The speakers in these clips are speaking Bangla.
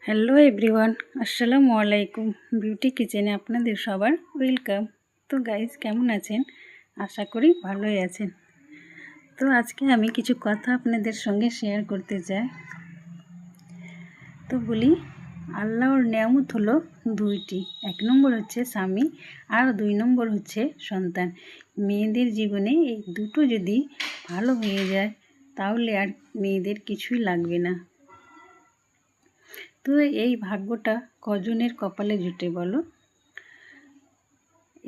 হ্যালো এভরিওয়ান, আসসালামু আলাইকুম। বিউটি কিচেনে আপনাদের সবার ওয়েলকাম। তো গাইজ, কেমন আছেন? আশা করি ভালোই আছেন। তো আজকে আমি কিছু কথা আপনাদের সঙ্গে শেয়ার করতে চাই। তো বলি, আল্লাহর নেয়ামত হলো দুইটি। 1 নম্বর হচ্ছে স্বামী, আর 2 নম্বর হচ্ছে সন্তান। মেয়েদের জীবনে এই দুটো যদি ভালো হয়ে যায় তাহলে আর মেয়েদের কিছুই লাগবে না। তো এই ভাগ্যটা কজনের কপালে জুটে বলো?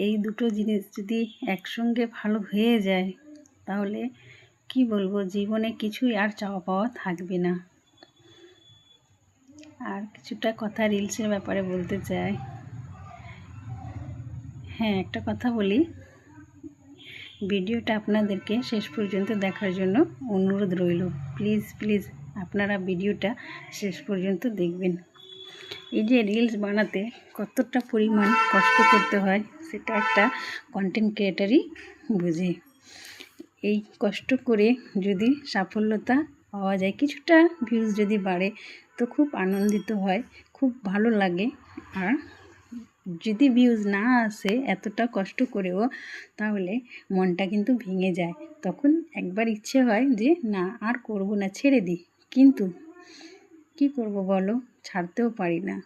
এই দুটো জিনিস যদি একসঙ্গে ভালো হয়ে যায় তাহলে কি বলবো, জীবনে কিছুই আর চাওয়া পাওয়া থাকবে না। আর কিছুটা কথা রিলসের ব্যাপারে বলতে চাই। হ্যাঁ, একটা কথা বলি, ভিডিওটা আপনাদেরকে শেষ পর্যন্ত দেখার জন্য অনুরোধ রইল। প্লিজ প্লিজ আপনারা ভিডিওটা শেষ পর্যন্ত দেখবেন। এই যে রিলস বানাতে কতটা পরিমাণ কষ্ট করতে হয় সেটা একটা কন্টেন্ট ক্রিয়েটারই বুঝে। এই কষ্ট করে যদি সাফল্যতা পাওয়া যায়, কিছুটা ভিউজ যদি বাড়ে তো খুব আনন্দিত হয়, খুব ভালো লাগে। আর যদি ভিউজ না আসে এতটা কষ্ট করেও, তাহলে মনটা কিন্তু ভেঙে যায়। তখন একবার ইচ্ছে হয় যে না, আর করব না, ছেড়ে দিই। কিন্তু কি করব বলো, ছাড়তেও পারি না।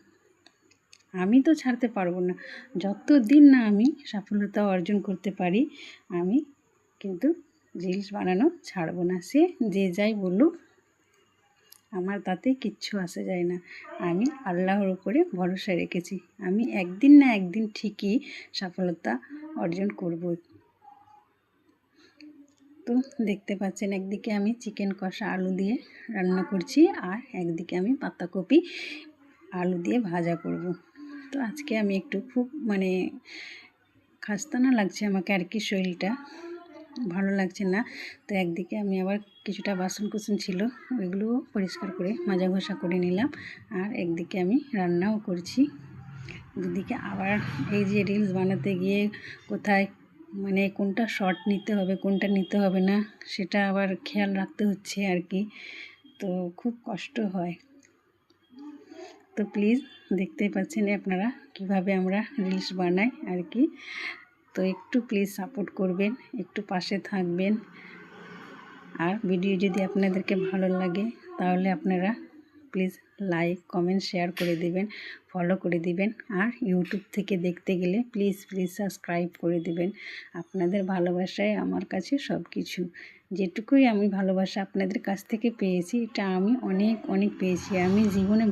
আমি তো ছাড়তে পারবো না, যতদিন না আমি সফলতা অর্জন করতে পারি আমি কিন্তু রিলস বানানো ছাড়বো না। সে যে যাই বলুক, আমার তাতে কিচ্ছু আসে যায় না। আমি আল্লাহর উপরে ভরসা রেখেছি, আমি একদিন না একদিন ঠিকই সফলতা অর্জন করব। তো দেখতে পাচ্ছেন, একদিকে আমি চিকেন কষা আলু দিয়ে রান্না করছি, আর একদিকে আমি পাতাকপি আলু দিয়ে ভাজা করব। তো আজকে আমি একটু খুব খাস্তানা লাগছে আমাকে আর কি, শরীরটা ভালো লাগছে না। তো একদিকে আমি আবার কিছুটা বাসন কুসন ছিল ওইগুলো পরিষ্কার করে মাজা ঘষা করে নিলাম, আর একদিকে আমি রান্নাও করছি। দুদিকে আবার এই যে রিলস বানাতে গিয়ে কোথায় কোনটা শর্ট নিতে হবে কোনটা নিতে হবে না সেটা আবার খেয়াল রাখতে হচ্ছে আর কি। তো খুব কষ্ট হয়। তো প্লিজ দেখতেই পাচ্ছেন আপনারা কিভাবে আমরা রিলস বানাই আর কি। তো একটু প্লিজ সাপোর্ট করবেন, একটু পাশে থাকবেন। আর ভিডিও যদি আপনাদেরকে ভালো লাগে তাহলে আপনারা প্লিজ লাইক কমেন্ট শেয়ার করে দিবেন, ফলো করে দিবেন। আর ইউটিউব থেকে দেখতে গেলে প্লিজ প্লিজ সাবস্ক্রাইব করে দিবেন। আপনাদের ভালোবাসায় আমার কাছে সব কিছু। যেটুকুই আমি ভালোবাসা আপনাদের কাছ থেকে পেয়েছি, এটা আমি অনেক অনেক পেয়েছি। আমি জীবনে